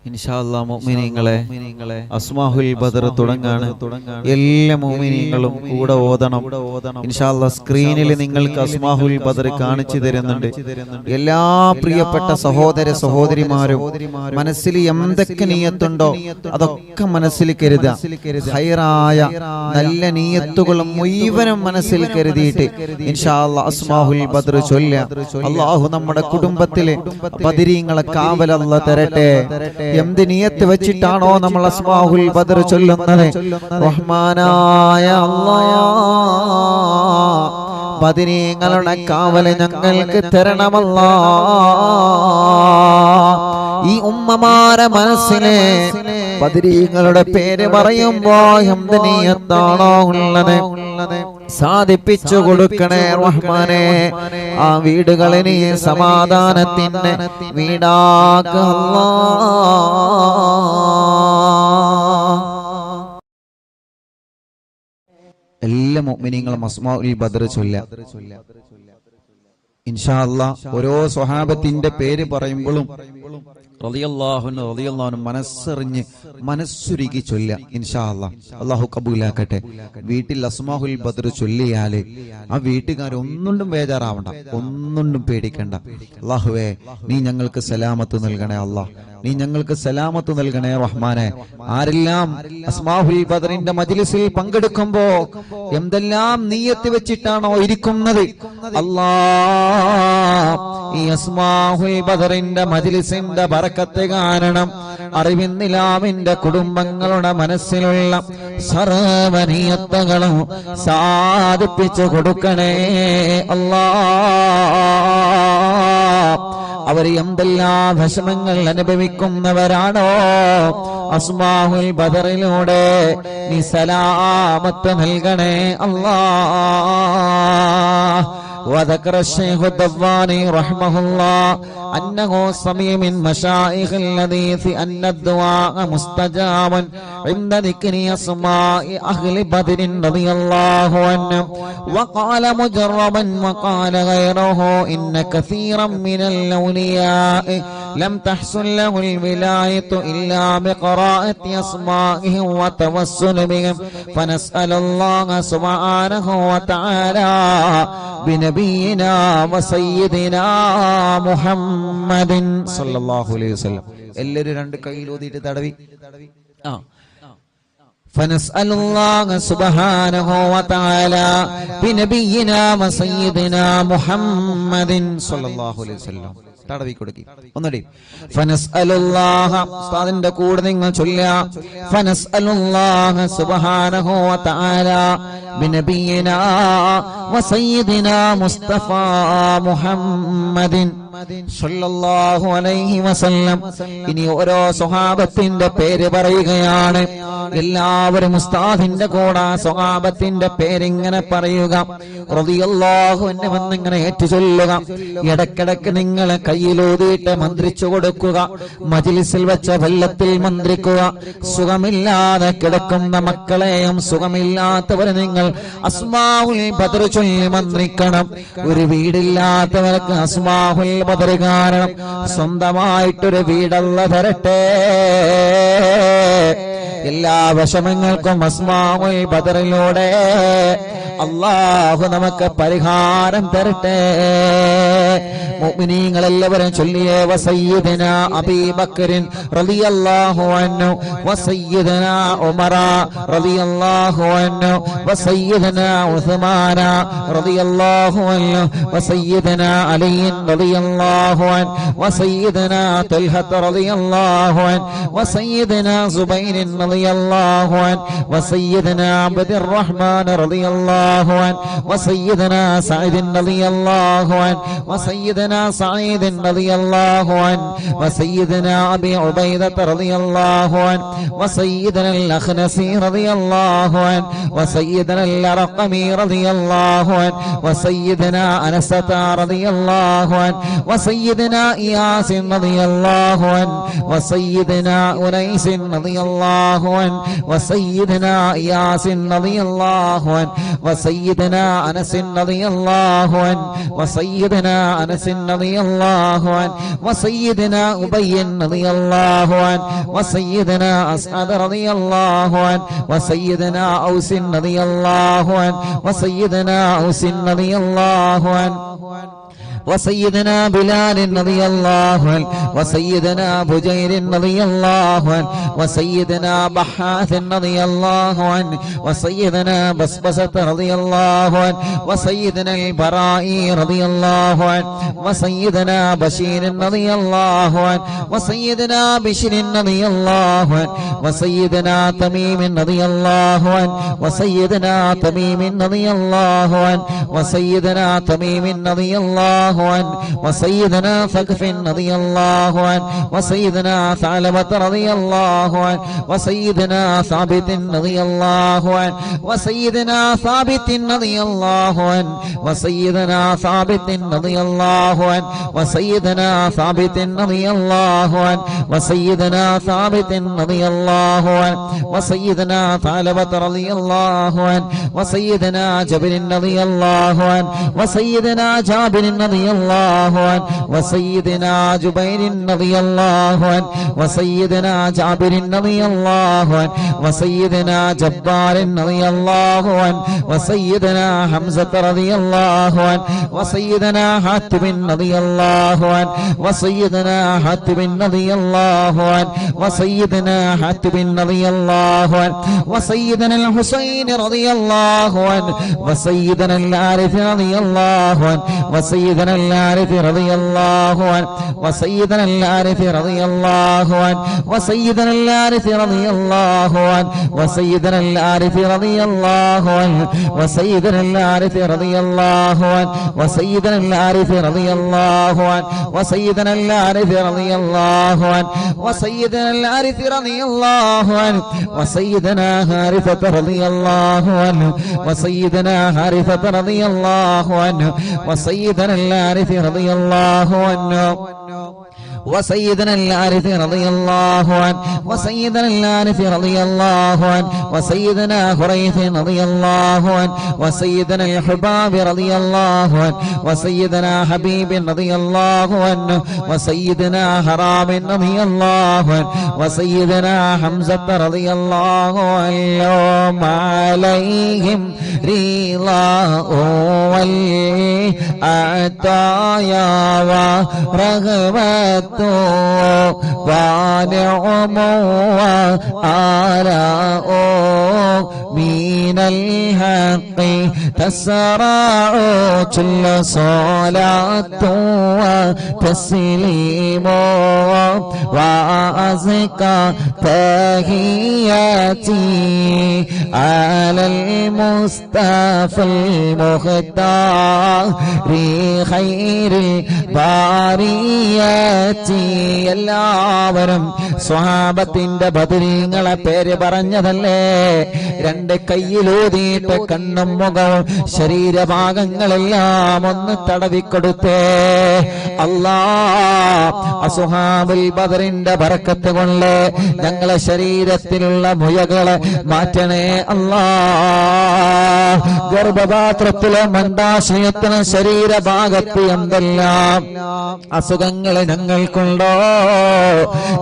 ഇൻഷാ അല്ലാഹ് മുഅ്മിനീങ്ങളെ അസ്മാഹുൽ ബദർ തുടങ്ങാണ്. എല്ലാ മുഅ്മിനീങ്ങളും കൂടെ ഓതണം. ഇൻഷാ അല്ലാഹ് സ്ക്രീനിൽ നിങ്ങൾക്ക് അസ്മാഹുൽ ബദർ കാണിച്ചു തരുന്നുണ്ട്. എല്ലാ പ്രിയപ്പെട്ട സഹോദര സഹോദരിമാരും മനസ്സിൽ എന്തൊക്കെ നിയത്തുണ്ടോ അതൊക്കെ മനസ്സിൽ കരുതുക. ഖൈറായ നല്ല നിയത്തുകളും മുഴുവനും മനസ്സിൽ കരുതിയിട്ട് ഇൻഷാ അല്ലാഹ് അസ്മാഹുൽ ബദർ ചൊല്ലുക. അല്ലാഹു നമ്മുടെ കുടുംബത്തിലെ ബദരീങ്ങളെ കാവൽ അല്ലാഹ് തരട്ടെ. എന്ത് നിയത്ത് വെച്ചിട്ടാണോ നമ്മൾ അസ്മാഹുൽ ബദർ ചൊല്ലുന്നത്, റഹ്മാനായ അല്ലാഹ് ബദരീങ്ങളുടെ കാവല് ഞങ്ങൾക്ക് തരണമല്ലാ. ഈ ഉമ്മമാരെ മനസ്സിലെ ബദരീങ്ങളുടെ പേര് പറയുമ്പോ എന്ത് നിയത്താണോ ഉള്ളത് സാധിപ്പിച്ചു കൊടുക്കണേ റഹ്മാനെ. ആ വീടുകളിൽ നീ സമാധാനത്തിന്റെ വീടാക്കുക എല്ലാ മുഅ്മിനീങ്ങളും അസ്മാഉൽ ബദർ ചൊല്ലുക ഇൻഷാ അല്ലാഹ്. ഓരോ സ്വഹാബത്തിന്റെ പേര് പറയുമ്പോഴും റളിയല്ലാഹു അൻഹു മനസ്സറിഞ്ഞ് മനസ്സുരുകി ചൊല്ലുക ഇൻഷാ അല്ലാഹ്. അല്ലാഹു കബൂലാക്കട്ടെ. വീട്ടിൽ അസ്മാഉൽ ബദർ ചൊല്ലിയാല് ആ വീട്ടുകാർ ഒന്നുകൊണ്ടും ബേജാറാവണ്ട, ഒന്നുകൊണ്ടും പേടിക്കണ്ട. അല്ലാഹുവേ നീ ഞങ്ങൾക്ക് സലാമത്ത് നൽകണേ അല്ലാഹ്, നീ ഞങ്ങൾക്ക് സലാമത്ത് നൽകണേ റഹ്മാനെ. ആരെല്ലാം അസ്മാഉൽ ബദറിന്റെ മജ്ലിസിൽ പങ്കെടുക്കുമ്പോ എന്തെല്ലാം നിയ്യത്ത് വെച്ചിട്ടാണോ ഇരിക്കുന്നത്, അല്ലാഹ് ഈ അസ്മാഉൽ ബദറിന്റെ മജ്ലിസിന്റെ ബറക്കത്ത് കാരണം അറിവിന്നിലാമിന്റെ കുടുംബങ്ങളുടെ മനസ്സിലുള്ള സർവ്വ നിയ്യത്തുകളും സാധിപ്പിച്ചു കൊടുക്കണേ അല്ലാഹ്. അവർ എന്തെല്ലാം വിഷമങ്ങൾ അനുഭവിക്കുന്നവരാണോ അസ്മാഉൽ ബദറിലൂടെ നീ സലാമത്ത് നൽകണേ അല്ലാഹ്. وذكر الشيخ الضباني رحمه الله أنه سمع من مشايخ الحديث أن الدعاء مستجاب عند ذكر أسماء أهل بدر رضي الله عنهم. وقال مجربا وقال غيره إن كثيرا من الأولياء لم تحصل له الولاية إلا بقراءة أسمائهم وتوسل بهم، فنسأل الله سبحانه وتعالى بنبينا وسيدنا محمد صلى الله عليه وسلم. എല്ലാവരും രണ്ട് കൈയിൽ ഊതിയിട്ട് തടവി فنسأل الله سبحانه وتعالى بنبينا وسيدنا محمد صلى الله عليه وسلم. തടവി കൊടുക്കി ഒന്നടി. ഫനസ്അലുല്ലാഹ ഉസ്താദിന്റെ കൂടെ നിങ്ങൾ ചൊല്ലുക. ഫനസ്അലുല്ലാഹ സുബ്ഹാനഹു വ തആല ബിനബിയിനാ വസയ്യിദിനാ മുസ്തഫ മുഹമ്മദിൻ സല്ലല്ലാഹു അലൈഹി വസല്ലം. ഇനി ഓരോ സ്വഹാബത്തിന്റെ പേര് പറയുകയാണ്. എല്ലാവരും ഉസ്താദിന്റെ കൂടെ സ്വഹാബത്തിന്റെ പേരിങ്ങനെ പറയുക. റളിയല്ലാഹു അൻഹു എന്നിങ്ങനെ ഏറ്റുചൊല്ലുക. ഇടക്കിടക്ക് നിങ്ങളെ കയ്യിലൂതിയിട്ട് മന്ത്രിച്ചു കൊടുക്കുക. മജ്ലിസിൽ വെച്ച വെള്ളത്തിൽ മന്ത്രിക്കുക. സുഖമില്ലാതെ കിടക്കുന്ന മക്കളെയും സുഖമില്ലാത്തവരെ നിങ്ങൾ അസ്മാഉൽ ബദർ ചൊല്ലി മന്ത്രിക്കണം. ഒരു വീടില്ലാത്തവർക്ക് അസ്മാഉൽ ബദർ കാരണം സ്വന്തമായിട്ടൊരു വീടല്ല തരട്ടെ. എല്ലാ വിഷമങ്ങൾക്കും അസ്മാഉൽ ബദറിലൂടെ അല്ലാഹു നമുക്ക് പരിഹാരം തരട്ടെ. മുഅ്മിനീങ്ങൾ എല്ലാവരും ചൊല്ലിയേ വസയ്യിദനാ അബീ ബക്കറിൻ റളിയല്ലാഹു അൻഹു വസയ്യിദനാ ഉമറ റളിയല്ലാഹു അൻഹു വസയ്യിദനാ ഉസ്മാന റളിയല്ലാഹു അൻഹു വസയ്യിദനാ അലി റളിയല്ലാഹു അൻഹു വസയ്യിദനാ തൽഹ റളിയല്ലാഹു അൻഹു വസയ്യിദനാ സുബൈർ റളിയല്ലാഹു അൻഹു വസയ്യിദനാ അബ്ദുർ റഹ്മാൻ റളിയല്ലാഹു അൻഹു വസയ്യിദനാ സഈദ് റളിയല്ലാഹു അൻഹു വസയ്യിദനാ സഈദ് റളിയല്ലാഹു അൻഹു വസയ്യിദനാ അബീ ഉബൈദ റളിയല്ലാഹു അൻഹു വസയ്യിദനാ അൽ-അഖ്നസി റളിയല്ലാഹു അൻഹു വസയ്യിദനാ അൽ-അർഖമി റളിയല്ലാഹു അൻഹു വസയ്യിദനാ അനസത റളിയല്ലാഹു അൻഹു വസയ്യിദനാ ഇയാസ് റളിയല്ലാഹു അൻഹു വസയ്യിദനാ ഉനൈസ് റളിയല്ലാഹു റളിയല്ലാഹു അൻഹു വസയ്യിദനാ ഇയാസ് റളിയല്ലാഹു അൻഹു വസയ്യിദനാ അനസ് റളിയല്ലാഹു അൻഹു വസയ്യിദനാ അനസ് റളിയല്ലാഹു അൻഹു വസയ്യിദനാ ഉബയ്യ് റളിയല്ലാഹു അൻഹു വസയ്യിദനാ അസ്അദ് റളിയല്ലാഹു അൻഹു വസയ്യിദനാ ഔസ് റളിയല്ലാഹു അൻഹു വസയ്യിദനാ ഔസ് റളിയല്ലാഹു അൻഹു وسيدنا بلال رضي الله عنه وسيدنا بجير رضي الله عنه وسيدنا بحاث رضي الله عنه وسيدنا بسبسة رضي الله عنه وسيدنا البراء رضي الله عنه وسيدنا بشير رضي الله عنه وسيدنا بشر رضي الله عنه وسيدنا تميم رضي الله عنه وسيدنا تميم رضي الله عنه وسيدنا تميم رضي الله عنه وسيدنا ثقف رضي الله عنه وسيدنا ثعلبة رضي الله عنه وسيدنا ثابت رضي الله عنه وسيدنا ثابت رضي الله عنه وسيدنا ثابت رضي الله عنه وسيدنا ثابت رضي الله عنه وسيدنا ثابت رضي الله عنه وسيدنا ثعلبة رضي الله عنه وسيدنا جابر رضي الله عنه وسيدنا جابر رضي الله عنه وسيدنا جبير رضي الله عنه وسيدنا جابر رضي الله عنه وسيدنا جبار رضي الله عنه وسيدنا حمزة رضي الله عنه وسيدنا حاتم رضي الله عنه وسيدنا حاتم رضي الله عنه وسيدنا حاتم رضي الله عنه وسيدنا الحسين رضي الله عنه وسيدنا العارف رضي الله عنه وسيدنا العارف رضي الله عنه وسيدنا العارف رضي الله عنه وسيدنا العارف رضي الله عنه وسيدنا العارف رضي الله عنه وسيدنا العارف رضي الله عنه وسيدنا العارف رضي الله عنه وسيدنا العارف رضي الله عنه وسيدنا العارف رضي الله عنه وسيدنا حارثة رضي الله عنه وسيدنا حارثة رضي الله عنه وسيدنا العارف رضي الله عنه وسيدنا العارف رضي الله عنه وسيدنا العارف رضي الله عنه وسيدنا خريث رضي الله عنه وسيدنا الحباب رضي الله عنه وسيدنا حبيب رضي الله عنه وسيدنا حرام رضي الله عنه وسيدنا حمزة رضي الله عنه عليهم رضاه والعطايا ورغبة ونعم وآلاء من الحق تسرع كل صلاة وتسليم وأزكى تحياتي على المصطفى المختار خير البريات എല്ലാവരും സ്വഹാബത്തിന്റെ ബദരീങ്ങളെ പേര് പറഞ്ഞതല്ലേ? രണ്ട് കയ്യിലൂതിയിട്ട് കണ്ണും മുഖവും ശരീരഭാഗങ്ങളെല്ലാം ഒന്ന് തടവിക്കൊടുത്തേ. അല്ലാഹ് അസ്ഹാബുൽ ബദറിന്റെ ബറക്കത്ത് കൊണ്ട് ഞങ്ങളെ ശരീരത്തിലുള്ള മുഴകളെ മാറ്റണേ അല്ലാഹ്. ഗർഭപാത്രത്തിലെ മണ്ഡാശയത്തിന് ശരീരഭാഗത്ത് എന്തെല്ലാം അസുഖങ്ങളെ ഞങ്ങൾക്കുണ്ടോ,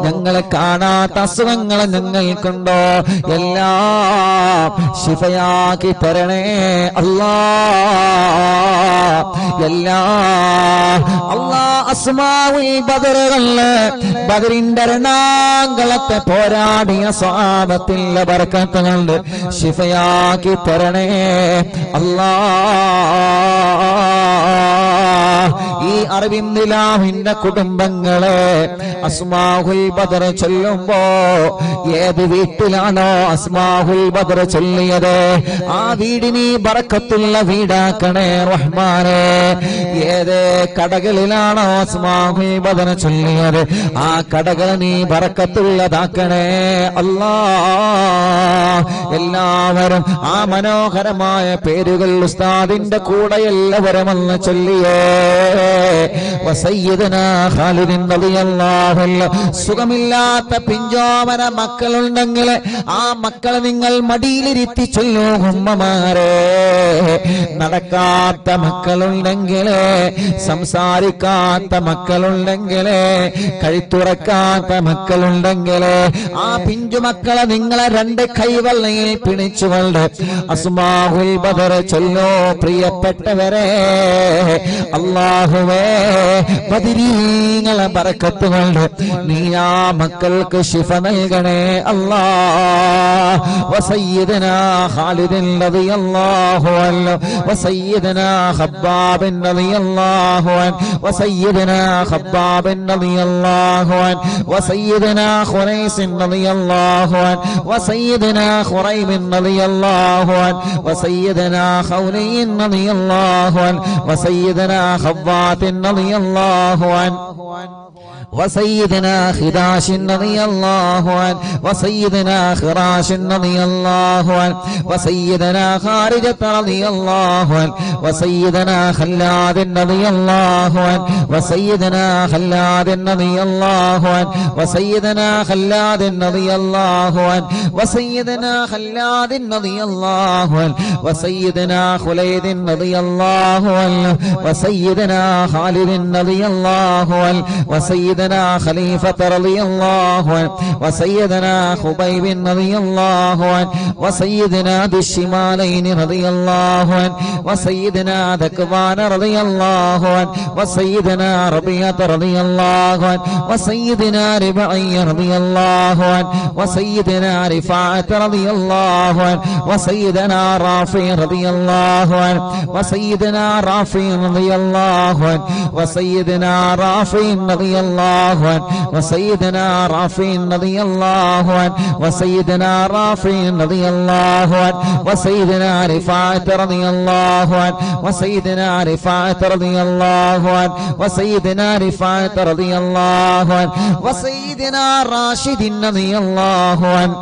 ഞങ്ങളെ കാണാത്ത അസുഖങ്ങൾ ഞങ്ങൾക്കുണ്ടോ, എല്ലാം ശിഫയാക്കി തരണേ അല്ലാഹ്. എല്ലാം അല്ലാഹ് അസ്മാഉൽ ബദറുകളില് ബദറിന്റെ രണാങ്കളത്തെ പോരാടിയ സ്വഹാബത്തിന്റെ ബർക്കത്ത് കൊണ്ട് ശിഫയാക്കി തരണേ അല്ലാഹ്. ഈ അർവിന്ദിലാഹിന്റെ കുടുംബങ്ങളെ അസ്മാഉൽ ബദർ ചൊല്ലുമ്പോ ഏത് വീട്ടിലാണോ അസ്മാഉൽ ബദർ ചൊല്ലിയത് ആ വീടിന് ബറക്കത്ത് ബറക്കത്തുള്ള വീടാക്കണേ റഹ്മാനേ. ഏത് കടകളിലാണോ അസ്മാഉൽ ബദർ ചൊല്ലിയത് ആ കടകൾ നീ ബറക്കത്തുള്ളതാക്കണേ അല്ലാ. എല്ലാവരും ആ മനോഹരമായ പേരുകൾ ഉസ്താദിന്റെ കൂടെ എല്ലാവരും ഒന്ന് ചൊല്ലിയേ. വസയ്യിദനാ ഖാലിദ് റളിയല്ലാഹു അൻഹു. സുഖമില്ലാത്ത പിഞ്ചോമന മക്കളുണ്ടെങ്കിൽ ആ മക്കളെ നിങ്ങൾ മടിയിലിരുത്തി ചൊല്ലൂ ഉമ്മമാരെ. നടക്കാത്ത മക്കളുണ്ടെങ്കിൽ, സംസാരിക്കാത്ത മക്കളുണ്ടെങ്കിൽ, കഴുത്തുറക്കാത്ത മക്കളുണ്ടെങ്കിൽ ആ പിഞ്ചു മക്കളെ നിങ്ങളെ രണ്ട് കൈവെള്ളയിൽ പിടിച്ചുകൊണ്ട് അസ്മാഉൽ ബദർ ചൊല്ലോ പ്രിയപ്പെട്ടവരെ. അല്ലാഹുവേ ബദരീങ്ങളെ ബറക്കത്ത് കൊണ്ട് നീ ആ മക്കൾക്ക് ശിഫ നൽകണേ അല്ലാ. വസയ്യിദനാ ഖാലിദ് റളിയല്ലാഹു അൻഹു വസയ്യിദനാ ഖബ്ബാബ് റളിയല്ലാഹു അൻഹു വസയ്യിദനാ ഖബ്ബാബ് റളിയല്ലാഹു അൻഹു വസയ്യിദനാ ഖുറൈസ് റളിയല്ലാഹു അൻഹു വസയ്യിദനാ ഖുറൈബ് റളിയല്ലാഹു അൻഹു വസയ്യിദനാ ഖൗലി റളിയല്ലാഹു അൻഹു വസയ്യിദനാ ഖവ്വാത്ത് റളിയല്ലാഹു അൻഹു وسيدنا خداش رضي الله عنه وسيدنا خراش رضي الله عنه وسيدنا خارجة رضي الله عنه وسيدنا خلاد رضي الله عنه وسيدنا خلاد رضي الله عنه وسيدنا خلاد رضي الله عنه وسيدنا خلاد رضي الله عنه وسيدنا خليد رضي الله عنه وسيدنا خالد رضي الله عنه وسيدنا خليفة رضي الله عنه وسيدنا خبيب رضي الله عنه وسيدنا ذي الشمالين رضي الله عنه وسيدنا ذكوان رضي الله عنه وسيدنا ربيعة رضي الله عنه وسيدنا ربعي رضي الله عنه وسيدنا رفاعة رضي الله عنه وسيدنا رافع رضي الله عنه وسيدنا رافع رضي الله عنه وسيدنا رافع رضي الله عنه وسيدنا رافع رضي الله عنه وسيدنا رافع رضي الله عنه وسيدنا رفاعة رضي الله عنه وسيدنا رفاعة رضي الله عنه وسيدنا رفاعة رضي الله عنه وسيدنا راشد رضي الله عنه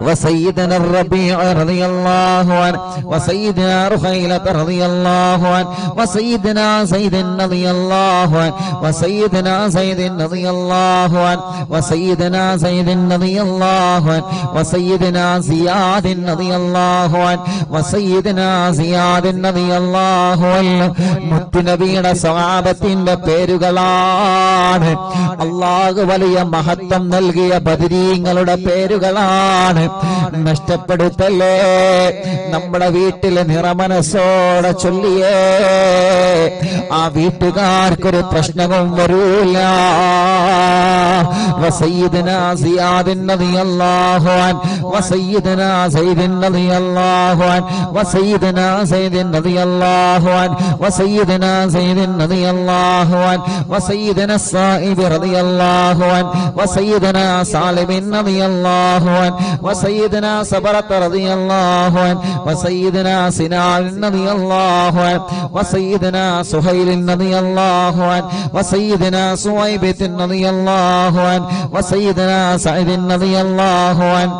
وسيدنا الربيع رضي الله عنه وسيدنا رخيلة رضي الله عنه وسيدنا زيد رضي الله عنه وسيدنا زيد رضي الله عنه وسيدنا زيد رضي الله عنه وسيدنا زياد رضي الله عنه وسيدنا زياد رضي الله عنه. മുത്തുനബിയുടെ സ്വഹാബത്തിന്റെ പേരുകളാണ്. അല്ലാഹു വലിയ മഹത്വം നൽകിയ ബദരീങ്ങളുടെ പേരുകളാണ്. നഷ്ടപ്പെടുത്തല്ലേ. നമ്മുടെ വീട്ടിൽ നിറമനസ്സോടെ ചൊല്ലിയേ ആ വീട്ടുകാർക്കൊരു പ്രശ്നവും വരൂല. وسيدنا زياد رضي الله عنه وسيدنا زيد رضي الله عنه وسيدنا زيد رضي الله عنه وسيدنا زيد رضي الله عنه وسيدنا الصائب رضي الله عنه وسيدنا سالم رضي الله عنه وسيدنا صبرة رضي الله عنه وسيدنا سنان رضي الله عنه وسيدنا سهيل رضي الله عنه وسيدنا سويبة رضي الله عنه وسيدنا سعيد رضي الله عنه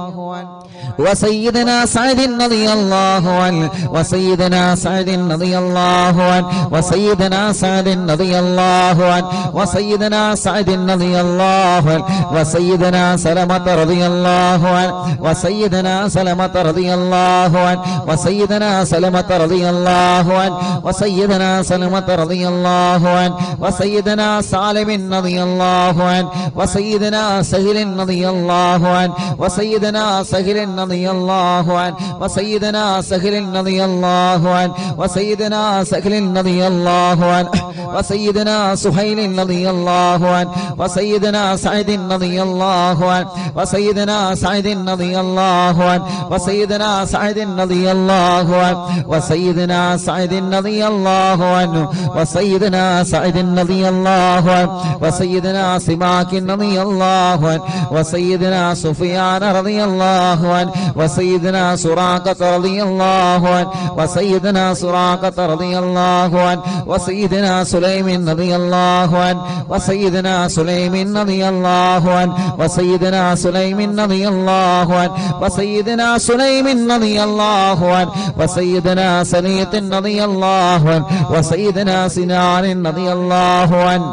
وسيدنا سعد رضي الله عنه وسيدنا سعد رضي الله عنه وسيدنا سعد رضي الله عنه وسيدنا سعد رضي الله عنه وسيدنا سلمة رضي الله عنه وسيدنا سلمة رضي الله عنه وسيدنا سلمة رضي الله عنه وسيدنا سلمة رضي الله عنه وسيدنا سالم رضي الله عنه وسيدنا سهل رضي الله عنه وسيدنا سهل رضي الله عنه وسيدنا سهل رضي الله عنه وسيدنا سهل رضي الله عنه وسيدنا سهيل رضي الله عنه وسيدنا سعيد رضي الله عنه وسيدنا سعيد رضي الله عنه وسيدنا سعيد رضي الله عنه وسيدنا سعيد رضي الله عنه وسيدنا سعيد رضي الله عنه وسيدنا سماك رضي الله عنه وسيدنا سفيان رضي الله عنه عنه وسيدنا سراقة رضي الله عنه وسيدنا سراقة رضي الله عنه وسيدنا سليم رضي الله عنه وسيدنا سليم رضي الله عنه وسيدنا سليم رضي الله عنه وسيدنا سليم رضي الله عنه وسيدنا سليط رضي الله عنه وسيدنا سنان رضي الله عنه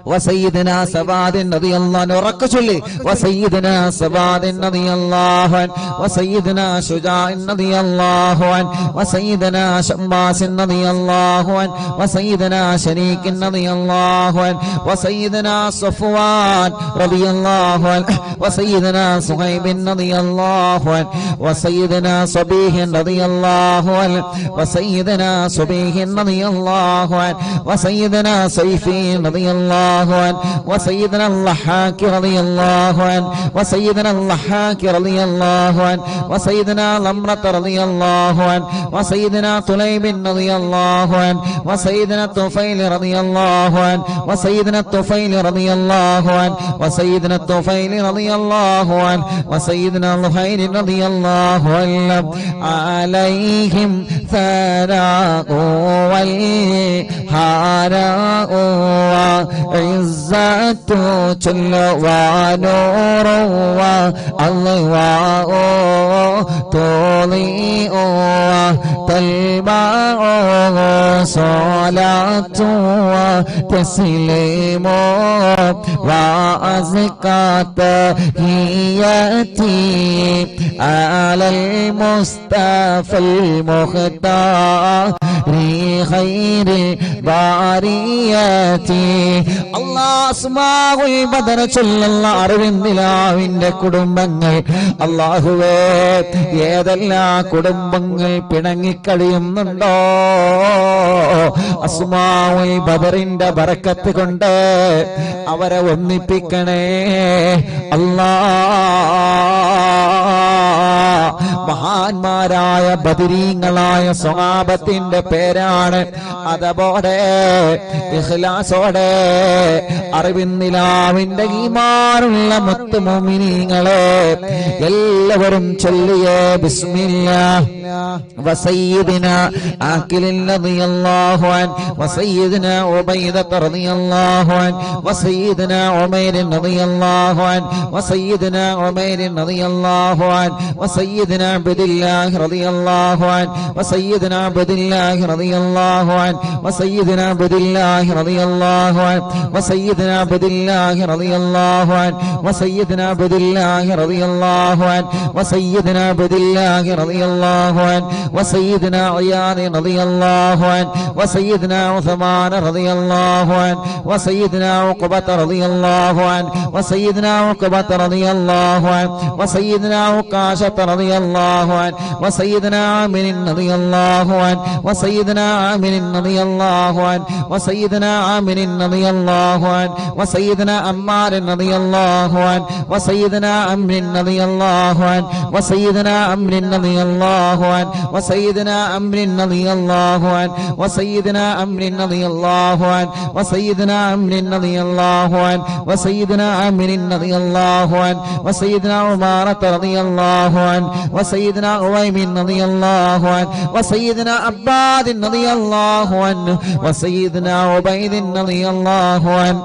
وسيدنا سباد رضي الله عنه ركشلي وسيدنا سباد رضي الله عنه وسيدنا شجاع رضي الله عنه وسيدنا شماس رضي الله عنه وسيدنا شريك رضي الله عنه وسيدنا صفوان رضي الله عنه وسيدنا صهيب رضي الله عنه وسيدنا صبيح رضي الله عنه وسيدنا صبيح رضي الله عنه وسيدنا سيفي رضي الله عنه وسيدنا اللحاك رضي الله عنه وسيدنا اللحاك رضي الله عنه وسيدنا لمرة رضي الله عنه وسيدنا طليب رضي الله عنه وسيدنا الطفيل رضي الله عنه وسيدنا الطفيل رضي الله عنه وسيدنا الطفيل رضي الله عنه وسيدنا لهير رضي الله عنه عليهم ثناء والهراء وعزة جل ونور والله تضيء تلمع صلاة وتسليم وأزكى تحياتي على المصطفى المختار خير البريات الله أسماء البدر ചൊല്ലുന്ന അറിവിന്ദിലാവിന്റെ കുടുംബങ്ങൾ അല്ലാഹുവേ ഏതെല്ലാം കുടുംബങ്ങൾ പിണങ്ങിക്കഴിയുന്നുണ്ടോ അസ്മാഉൽ ബദറിന്റെ ബറക്കത്ത് കൊണ്ട് അവരെ ഒന്നിപ്പിക്കണേ മഹാന്മാരായ ബദരീങ്ങളായ സ്വഹാബത്തിന്റെ പേരാണ് അതോടെ ഇഖ്ലാസോടെ അറിവിന്ദിലാവിന്റെ ഈമാനുള്ള മുത്ത് മുഅ്മിനീങ്ങളെ എല്ലാവരും ചൊല്ലിയേ ബിസ്മില്ലാഹ് وسيدنا عاقل رضي الله عنه وسيدنا عبيدة رضي الله عنه وسيدنا عمير رضي الله عنه وسيدنا عمير رضي الله عنه وسيدنا عبد الله رضي الله عنه وسيدنا عبد الله رضي الله عنه وسيدنا عبد الله رضي الله عنه وسيدنا عبد الله رضي الله عنه وسيدنا عبد الله رضي الله عنه وسيدنا عبد الله رضي الله عنه وسيدنا عياض رضي الله عنه وسيدنا عثمان رضي الله عنه وسيدنا عقبة رضي الله عنه وسيدنا عقبة رضي الله عنه وسيدنا عكاشة رضي الله عنه وسيدنا عامر رضي الله عنه وسيدنا عامر رضي الله عنه وسيدنا عامر رضي الله عنه وسيدنا عمار رضي الله عنه وسيدنا عمرو رضي الله عنه وسيدنا عمرو رضي الله عنه وسيدنا عمرو رضي الله عنه وسيدنا عمرو رضي الله عنه وسيدنا عمرو رضي الله عنه وسيدنا عمرو رضي الله عنه وسيدنا عمارة رضي الله عنه وسيدنا عويم رضي الله عنه وسيدنا عباد رضي الله عنه وسيدنا عبيد رضي الله عنه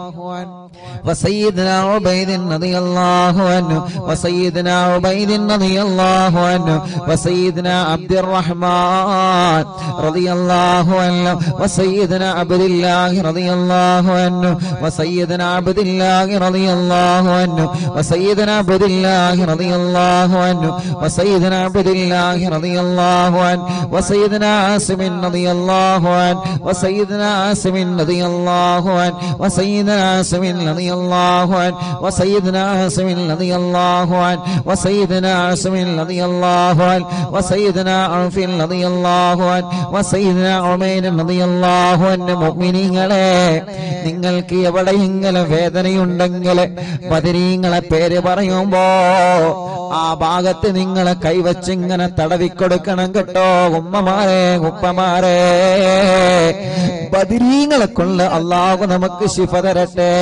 وسيدنا عبيد رضي الله عنه وسيدنا عبيد رضي الله عنه وسيدنا عبد الرحمن رضي الله عنه وسيدنا عبد الله رضي الله عنه وسيدنا عبد الله رضي الله عنه وسيدنا عبد الله رضي الله عنه وسيدنا عبد الله رضي الله عنه وسيدنا عاصم رضي الله عنه وسيدنا عاصم رضي الله عنه وسيدنا عاصم رضي الله عنه وسيدنا عاصم رضي الله عنه وسيدنا عاصم رضي الله عنه وسيدنا عوف رضي الله عنه وسيدنا عمير رضي الله عنه മുഅ്മിനീങ്ങളെ നിങ്ങൾക്ക് എവിടെയെങ്കിലും വേദനയുണ്ടെങ്കിൽ ബദരീങ്ങളെ പേര് പറയുമ്പോ ആ ഭാഗത്ത് നിങ്ങളെ കൈവച്ച് ഇങ്ങനെ തടവിക്കൊടുക്കണം കേട്ടോ ഉമ്മമാരെ ഉപ്പമാരെ ബദരീങ്ങളെ കൊണ്ട് അല്ലാഹു നമുക്ക് ശിഫ തരട്ടെ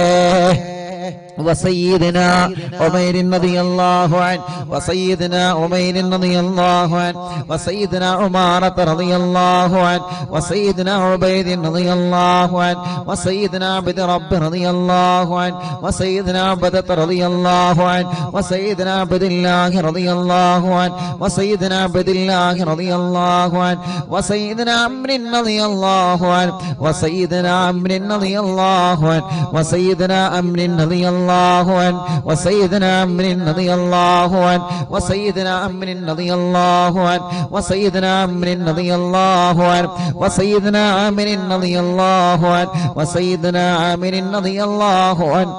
وسيدنا عمير رضي الله عنه وسيدنا عمير رضي الله عنه وسيدنا عمارة رضي الله عنه وسيدنا عبيد رضي الله عنه وسيدنا عبد رب رضي الله عنه وسيدنا عبدة رضي الله عنه وسيدنا عبد الله رضي الله عنه وسيدنا عبد الله رضي الله عنه وسيدنا عمرو رضي الله عنه وسيدنا عمرو رضي الله عنه وسيدنا عمرو رضي الله عنه وسيدنا عمرو رضي الله عنه وسيدنا عمرو رضي الله عنه وسيدنا عمرو رضي الله عنه وسيدنا عامر رضي الله عنه وسيدنا عامر رضي الله عنه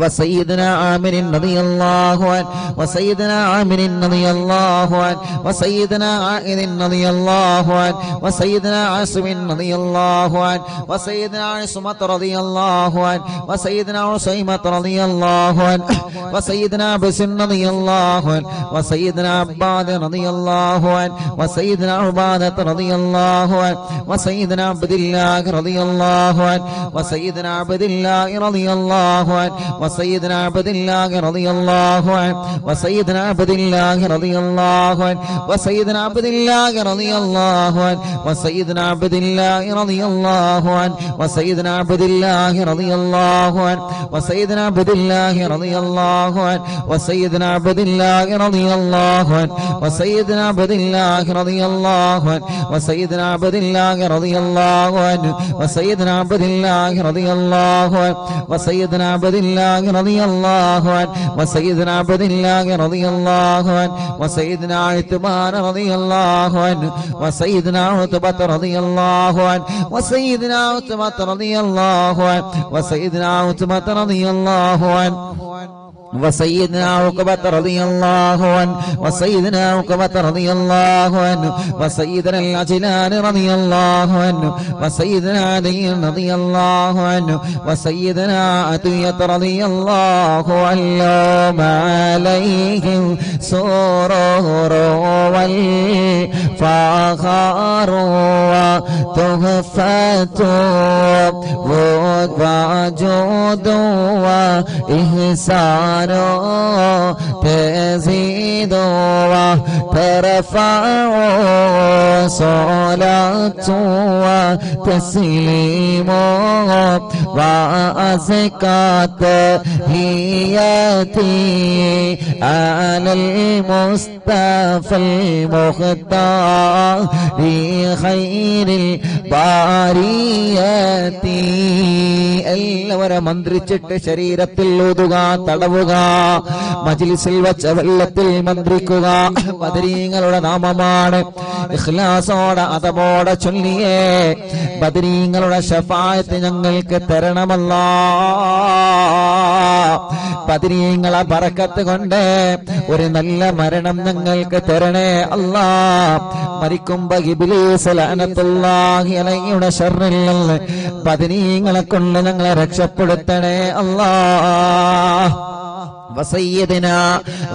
وسيدنا عامر رضي الله عنه وسيدنا عامر رضي الله عنه وسيدنا عائذ رضي الله عنه وسيدنا عاصم رضي الله عنه وسيدنا عصمة رضي الله عنه وسيدنا عصيمة رضي الله عنه وسيدنا بسن رضي الله عنه وسيدنا عباد رضي الله عنه وسيدنا عبادة رضي الله عنه وسيدنا عبد الله رضي الله عنه وسيدنا عبد الله رضي الله عنه وسيدنا عبد الله رضي الله عنه وسيدنا عبد الله رضي الله عنه وسيدنا عبد الله رضي الله عنه وسيدنا عبد الله رضي الله عنه وسيدنا عبد الله رضي الله عنه وسيدنا عبد الله رضي الله عنه وسيدنا عبد الله رضي الله عنه وسيدنا عبد الله رضي الله عنه وسيدنا عبد الله رضي الله عنه وسيدنا عبد الله رضي الله عنه وسيدنا عبد الله رضي الله عنه وسيدنا عبد الله رضي الله عنه وسيدنا عثمان رضي الله عنه وسيدنا عتبة رضي الله عنه وسيدنا عتبة رضي الله عنه وسيدنا عتبة رضي الله عنه وسيدنا عقبة رضي الله عنه وسيدنا عقبة رضي الله عنه وسيدنا العجلان رضي الله عنه وسيدنا علي رضي الله عنه وسيدنا عطية رضي الله عنه عليهم سرور والفخر وتحفة وجود وإحسان تزيد وترفع صلاة وتسليم وأزكى تحياتي على المصطفى المختار خير الباريات എല്ലാവരും മന്ത്രിച്ചിട്ട് ശരീരത്തിൽ ഊതുക, തടവുക, മജ്ലിസിൽ വച്ച വെള്ളത്തിൽ മന്ത്രിക്കുക. ബദരീങ്ങളുടെ നാമമാണ്. ഇഖ്ലാസോടെ അതബോടെ ചൊല്ലിയേ ബദരീങ്ങളുടെ ശഫാഅത്ത് ഞങ്ങൾക്ക് തരണമല്ലാ. ബദരീങ്ങളെ ബറക്കത്ത് കൊണ്ട് ഒരു നല്ല മരണം ഞങ്ങൾക്ക് തരണേ അല്ലാ. മരിക്കുമ്പോ ഇബ്ലീസ് ലഅനത്തുല്ലാഹി അലൈഹിയുടെ ശർറിൽ നിന്ന് ബദരീങ്ങളെ കൊണ്ട് ഞങ്ങളെ രക്ഷപ്പെടുത്തണേ അല്ലാ. وسيدنا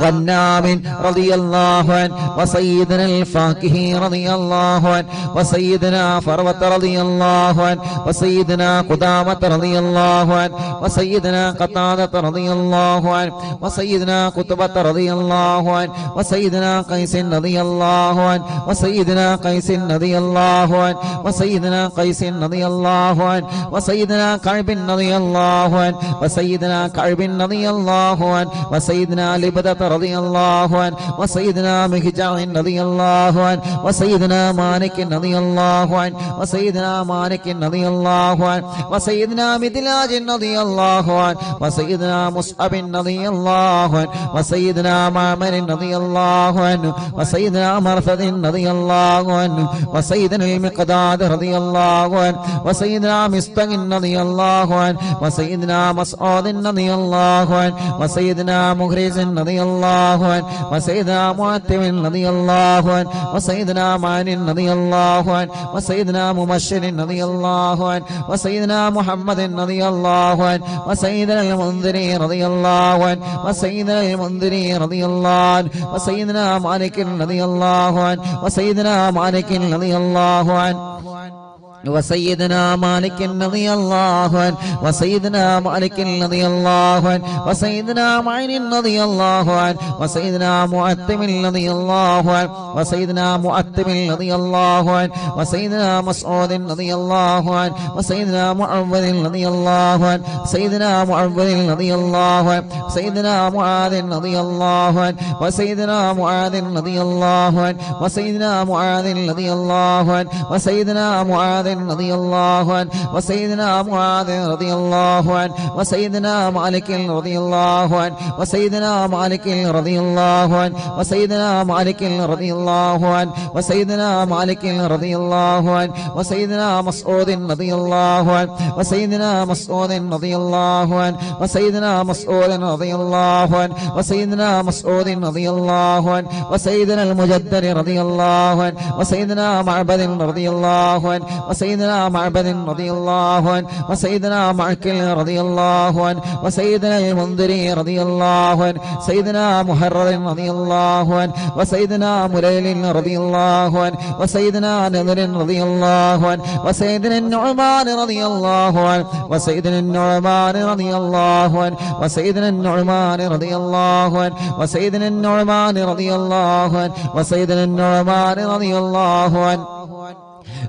غنام رضي الله عنه وسيدنا الفاكه رضي الله عنه وسيدنا فروة رضي الله عنه وسيدنا قدامة رضي الله عنه وسيدنا قتادة رضي الله عنه وسيدنا قطبة رضي الله عنه وسيدنا قيس رضي الله عنه وسيدنا قيس رضي الله عنه وسيدنا قيس رضي الله عنه وسيدنا كعب رضي الله عنه وسيدنا كعب رضي الله عنه وسيدنا لبدة رضي الله عنه وسيدنا مهجع رضي الله عنه وسيدنا مالك رضي الله عنه وسيدنا مالك رضي الله عنه وسيدنا مدلاج رضي الله عنه وسيدنا مصعب رضي الله عنه وسيدنا معمر رضي الله عنه وسيدنا مرثد رضي الله عنه وسيدنا المقداد رضي الله عنه وسيدنا مستق رضي الله عنه وسيدنا مسعود رضي الله عنه وسيدنا مخرج رضي الله عنه وسيدنا معتم رضي الله عنه وسيدنا معن رضي الله عنه وسيدنا مبشر رضي الله عنه وسيدنا محمد رضي الله عنه وسيدنا المنذري رضي الله عنه وسيدنا المنذري رضي الله عنه وسيدنا مالك رضي الله عنه وسيدنا مالك رضي الله عنه وسيدنا مالك رضي الله عنه وسيدنا مالك رضي الله عنه وسيدنا معين رضي الله عنه وسيدنا مؤتم رضي الله عنه وسيدنا مؤتم رضي الله عنه وسيدنا مسعود رضي الله عنه وسيدنا معوذ رضي الله عنه سيدنا معوذ رضي الله عنه سيدنا معاذ رضي الله عنه وسيدنا معاذ رضي الله عنه وسيدنا معاذ رضي الله عنه وسيدنا معاذ رضي الله عنه وسيدنا معاذ رضي الله عنه وسيدنا مالك رضي الله عنه وسيدنا مالك رضي الله عنه وسيدنا مالك رضي الله عنه وسيدنا مالك رضي الله عنه وسيدنا مسعود رضي الله عنه وسيدنا مسعود رضي الله عنه وسيدنا مسعود رضي الله عنه وسيدنا مسعود رضي الله عنه وسيدنا المجدد رضي الله عنه وسيدنا معبد رضي الله عنه وسيدنا معبد رضي الله عنه وسيدنا معكل رضي الله عنه وسيدنا المنذري رضي الله عنه سيدنا محرر رضي الله عنه وسيدنا مليل رضي الله عنه وسيدنا نذر رضي الله عنه وسيدنا النعمان رضي الله عنه وسيدنا النعمان رضي الله عنه وسيدنا النعمان رضي الله عنه وسيدنا النعمان رضي الله عنه وسيدنا النعمان رضي الله عنه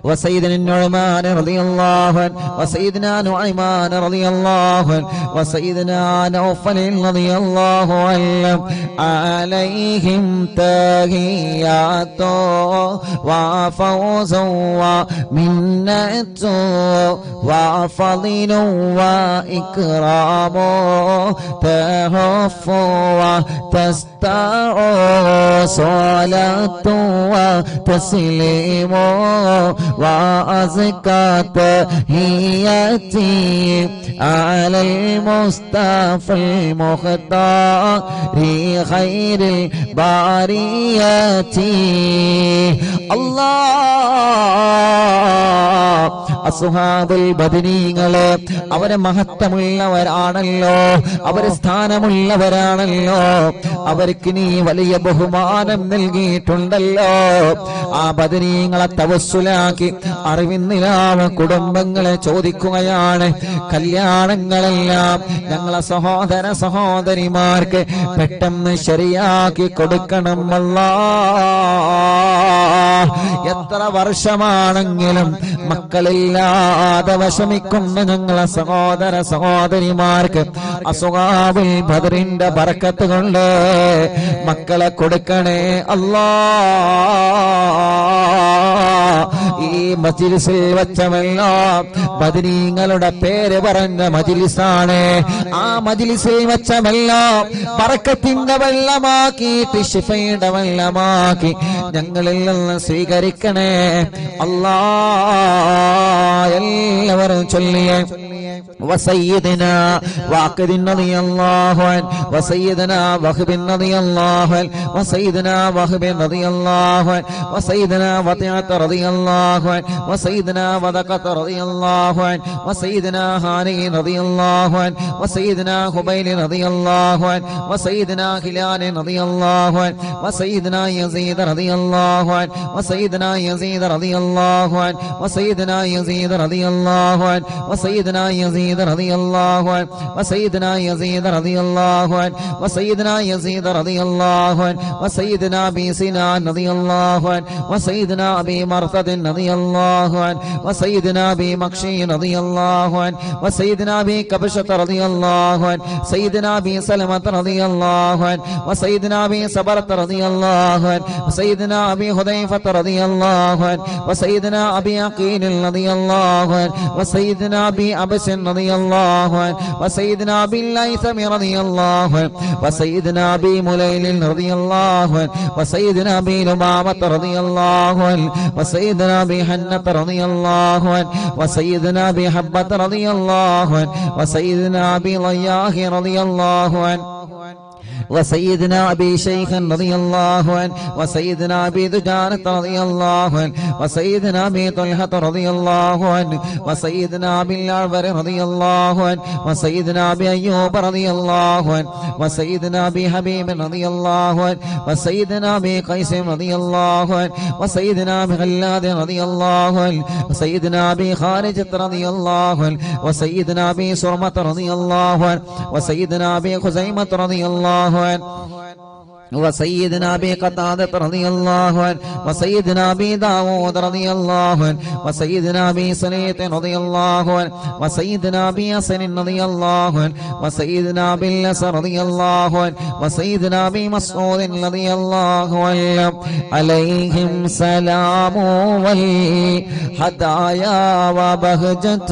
وسيدنا النعمان رضي الله عنه وسيدنا نعيمان رضي الله عنه وسيدنا نوفل رضي الله عنه عليهم تحيات وفوز ومنة وفضل وإكرام تهف وتستع صلاة وتسليم وأزكى تحياتي على المصطفى المختار خير البريات الله അസ്ഹാബുൽ ബദരീങ്ങളെ അവരെ മഹത്വമുള്ളവരാണല്ലോ, അവരെ സ്ഥാനമുള്ളവരാണല്ലോ, അവർക്ക് നീ വലിയ ബഹുമാനം നൽകിയിട്ടുണ്ടല്ലോ. ആ ബദരീങ്ങളെ തവസ്സുലാക്കി അറിവിന്നിലാവ കുടുംബങ്ങളെ ചോദിക്കുകയാണ്, കല്യാണങ്ങളെല്ലാം ഞങ്ങളെ സഹോദര സഹോദരിമാർക്ക് പെട്ടെന്ന് ശരിയാക്കി കൊടുക്കണം അല്ലാഹ്. എത്ര വർഷമാണെങ്കിലും മക്കളില്ലാതെ വിഷമിക്കുന്ന ഞങ്ങളെ സഹോദര സഹോദരിമാർക്ക് അസ്ഹാബുൽ ബദറിന്റെ ബർക്കത്ത് കൊണ്ട് മക്കളെ കൊടുക്കണേ അല്ലാഹ്. ഈ മജ്ലിസിൽ വെച്ചമെല്ലാം ബദരീങ്ങളുടെ പേര് പറഞ്ഞ മജ്ലിസാണ്. ആ മജ്ലിസിൽ വെച്ചമെല്ലാം ബർക്കത്തിന്റെ വെള്ളമാക്കിയിട്ട് ശിഫയുടെ വെള്ളമാക്കി ഞങ്ങളിൽ നിന്ന് സ്വീകരിക്കണേ അല്ലാഹ്. എല്ലാവരും ചൊല്ലിയേ وسيدنا واقد رضي الله عنه وسيدنا وهب رضي الله عنه وسيدنا وهب رضي الله عنه وسيدنا وطيعة رضي الله عنه وسيدنا وذقة رضي الله عنه وسيدنا هاني رضي الله عنه وسيدنا خبيل رضي الله عنه وسيدنا هلال رضي الله عنه وسيدنا يزيد رضي الله عنه وسيدنا يزيد رضي الله عنه وسيدنا يزيد رضي الله عنه وسيدنا يزيد رضي الله عنه وسيدنا يزيد رضي الله عنه وسيدنا يزيد رضي الله عنه وسيدنا ابي سنان رضي الله عنه وسيدنا ابي مرثد رضي الله عنه وسيدنا ابي مكشي رضي الله عنه وسيدنا ابي كبشة رضي الله عنه سيدنا ابي سلمة رضي الله عنه وسيدنا ابي صبرة رضي الله عنه وسيدنا ابي حذيفة رضي الله عنه وسيدنا ابي عقيل رضي الله عنه وسيدنا ابي عبس رضي الله عنه وسيدنا ابي الليثم رضي الله عنه وسيدنا ابي مليل رضي الله عنه وسيدنا ابي لمامة رضي الله عنه وسيدنا ابي حنة رضي الله عنه وسيدنا ابي حبة رضي الله عنه وسيدنا ابي ضياح رضي الله عنه وسيدنا أبي شيخ رضي الله عنه وسيدنا أبي دجانة رضي الله عنه وسيدنا أبي طلحة رضي الله عنه وسيدنا أبي الأعور رضي الله عنه وسيدنا أبي أيوب رضي الله عنه وسيدنا أبي حبيب رضي الله عنه وسيدنا أبي قيس رضي الله عنه وسيدنا أبي غلاد رضي الله عنه وسيدنا أبي خارجة رضي الله عنه وسيدنا أبي سرمة رضي الله عنه وسيدنا أبي خزيمة رضي الله عنه وسيدنا أبي قتادة رضي الله عنه وسيدنا أبي داود رضي الله عنه وسيدنا أبي سليط رضي الله عنه وسيدنا أبي ياسر رضي الله عنه وسيدنا أبي الأسر رضي الله عنه وسيدنا أبي مسعود رضي الله عنه عليهم سلام والهدايا وبهجة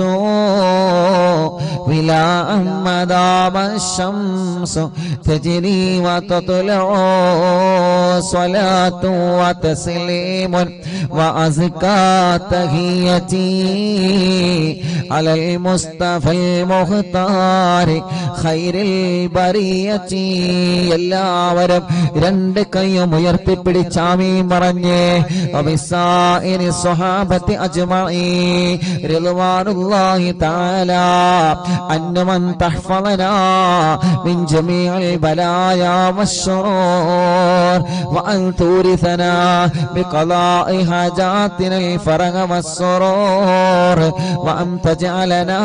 بلا مدام الشمس تجري وتطلع صلاة وتسليم وأزكى تحيتي على المصطفى المختار خير البرية എല്ലാവരും രണ്ട് കൈയും ഉയർത്തിപ്പിടിച്ച് ആമീൻ പറഞ്ഞേ വബിസായിരി സ്വഹാബത്തി അജ്മഈൻ റിദ്വാനുല്ലാഹി തആല അന്നമൻ തഹ്ഫളനാ മിൻ ജമീഇൽ ബലായാ വശ്ശുറൂർ വഅൻ തൂരിസനാ ബിഖളാഇ ഹാജാതിന الفرج والسرور وأن تجعلنا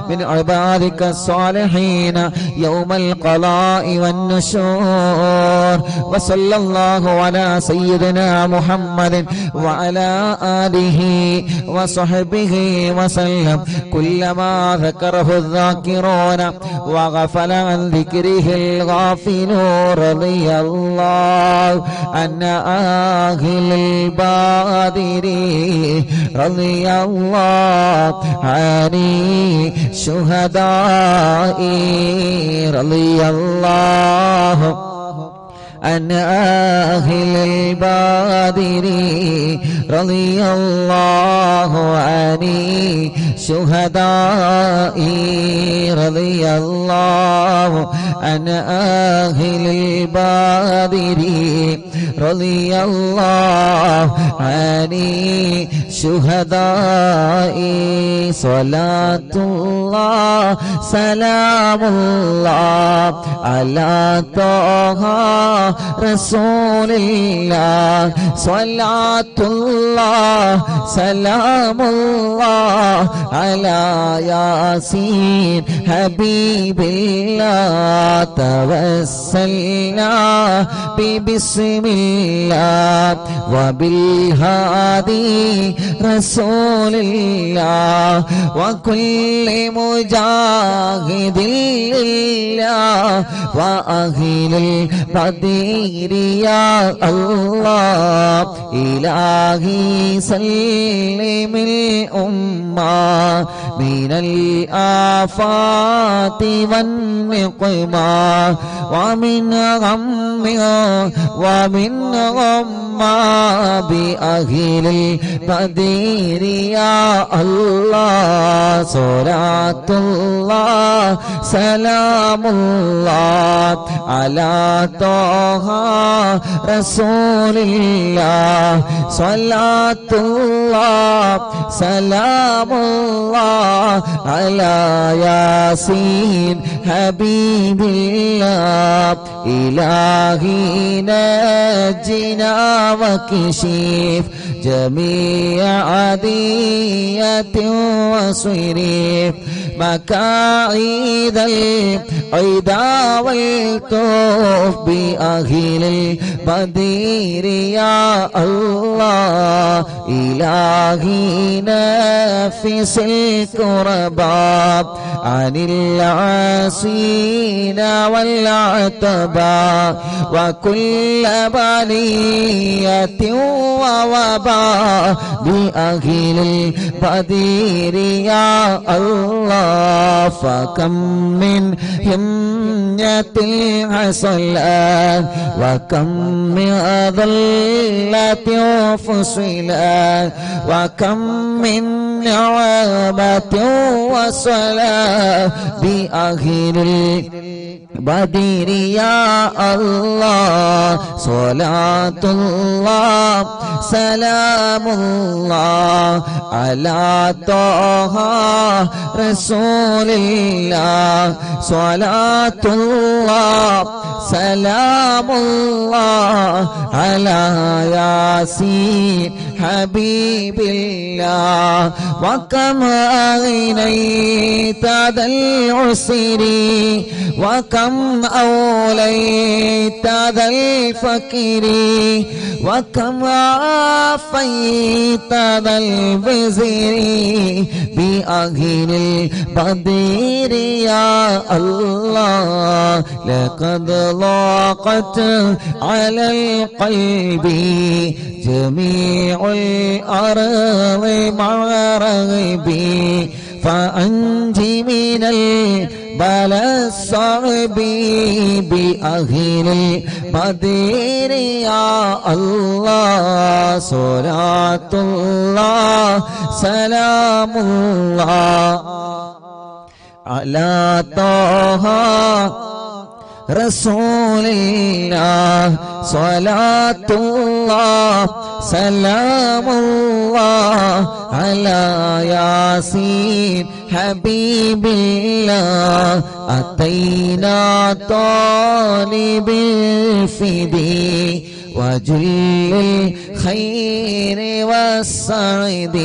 من عبادك الصالحين يوم القضاء والنشور وصلى الله على سيدنا محمد وعلى آله وصحبه وسلم كلما ذكره الذاكرون وغفل عن ذكره الغافلون رضي الله عن أهل البادر رضي الله عن شهداء رضي الله عن أهل البادر رضي الله عن شهداء رضي الله عن أهل البادر رضي الله عن شهداء صلاة الله سلام الله على طه رسول الله صلاة الله سلام الله على ياسين حبيب الله توسلنا ببسم الله وبالهادي رسول الله وكل مجاهد لله وأهل البدير يا الله إلهي سلم الأمة من الآفات والنقمة ومن غم ومن غمّة بأهل البدير يا الله صلاة الله سلام الله على طه رسول الله صلاة الله سلام الله على ياسين حبيب الله إلهي نجنا وكشف جميع عدية وصريف مكايد العدا والطوف بأهل البدير يا الله إلهي نفس الكرباب عن العاصين والعتباء وكل بلية ووباء بأهل البدير يا الله فكم من همية حصلت وكم من ضلة فصلت وكم من نعمة وصلاة بأهل البدر يا الله صلاة الله سلام الله على طه رسول الله صلاة الله سلام الله على ياسين حبيب الله وكم أغنيت ذا العسر وكم أوليت ذا الفقر وكم عافيت ذا البزر بأهل البدر يا الله لقد ضاقت على القلب جميع الأرض مع رغبي فأنجي من البلاء الصعب بأهل البدر يا الله صلاة الله سلام الله على طه رسول الله صلاة الله سلام الله على ياسين حبيب الله أتينا طالب الفدي وجل الخير والسعد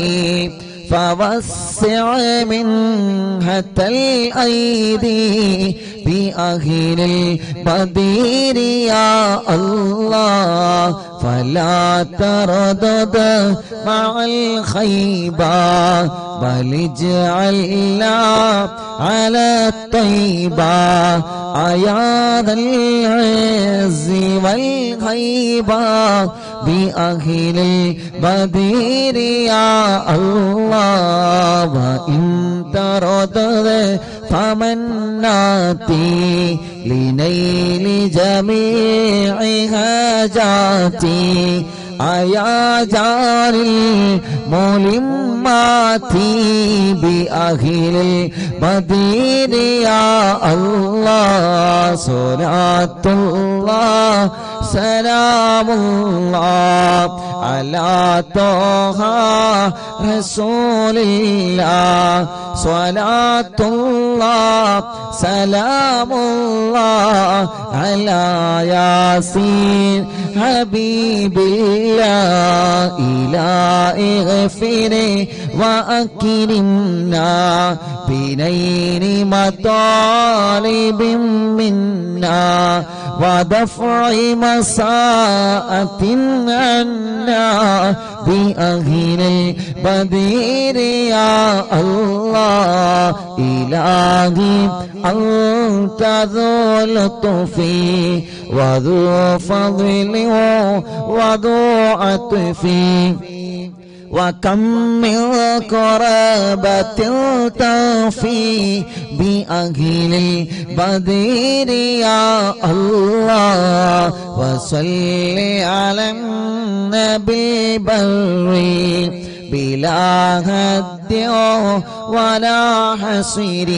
فوسع منحة الأيدي بأهل البدر يا الله فلا تردد مع الخيبة بل اجعلنا على الطيبة يا ذا العز والهيبة بأهل البدر يا الله وإن تردد فمناتي لنيل جميع حاجاتي يا جار الملمات بأهل البدر يا الله صلاة الله سلام الله على طه رسول الله صلاة الله سلام الله على ياسين حبيب الله إلهي اغفري وأكرمنا بنيل مطالب منا ودفع مساءة عنا بأهل البدر يا الله إلهي أنت ذو لطف وذو فضل وذو عطف وكم من قرابة تفي بأهل البدر يا الله وصل على النبي البري بلا هد ولا حصر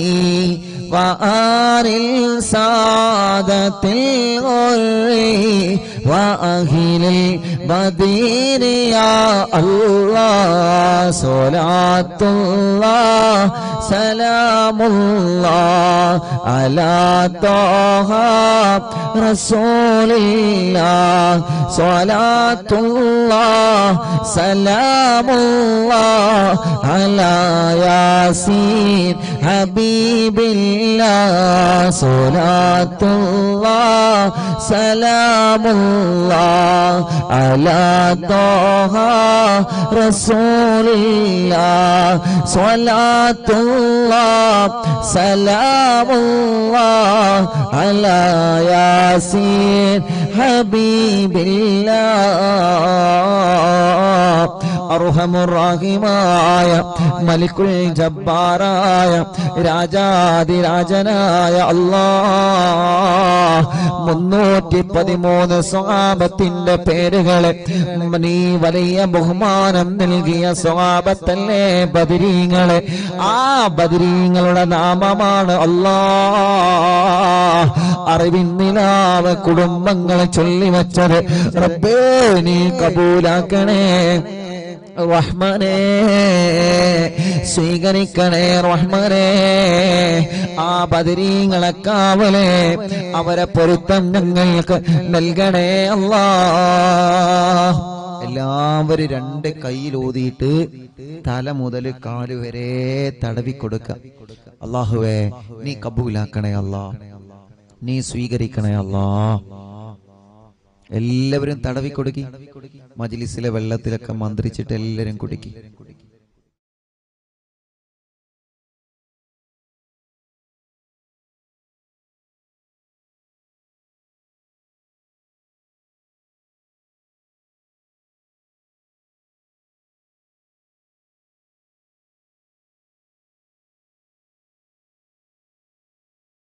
وآل السادة الغر وأهل البدر يا الله صلاة الله سلام الله على طه رسول الله صلاة الله سلام الله على ياسين حبيب الله صلاة الله سلام الله على طه رسول الله صلاة الله سلام الله على ياسين حبيب الله അർഹമുർ റഹീമായ മലിക്കുൽ ജബ്ബാറായ രാജാതിരാജനായ അല്ലാഹ് 313 സ്വഹാബത്തിന്റെ പേരുകളെ നീ വലിയ ബഹുമാനം നൽകിയ സ്വഹാബത്തല്ലേ ബദരീങ്ങളെ. ആ ബദരീങ്ങളുടെ നാമമാണ് അല്ലാഹ് അറിവിൻ നിലാവ് കുടുംബങ്ങളെ ചൊല്ലിവച്ചത്. റബ്ബേ നീ കബൂലാക്കണേ റഹ്മാനേ, സ്വീകരിക്കണേ റഹ്മാനേ. ആ ബദരീങ്ങളെ കാവലേ, അവരെ പൊരുത്തം ഞങ്ങൾക്ക് നൽകണേ അല്ലാഹ്. എല്ലാവരും 2 കൈയിലൂതിയിട്ട് തല മുതൽ കാല് വരെ തടവി കൊടുക്ക. അല്ലാഹുവേ നീ കബൂലാക്കണേ അല്ലാഹ്, നീ സ്വീകരിക്കണേ അല്ലാഹ്. എല്ലാവരും തടവി കൊടുക്കി. മജ്ലിസിലെ വെള്ളത്തിലൊക്കെ മന്ത്രിച്ചിട്ട് എല്ലാവരും കുടിക്കി.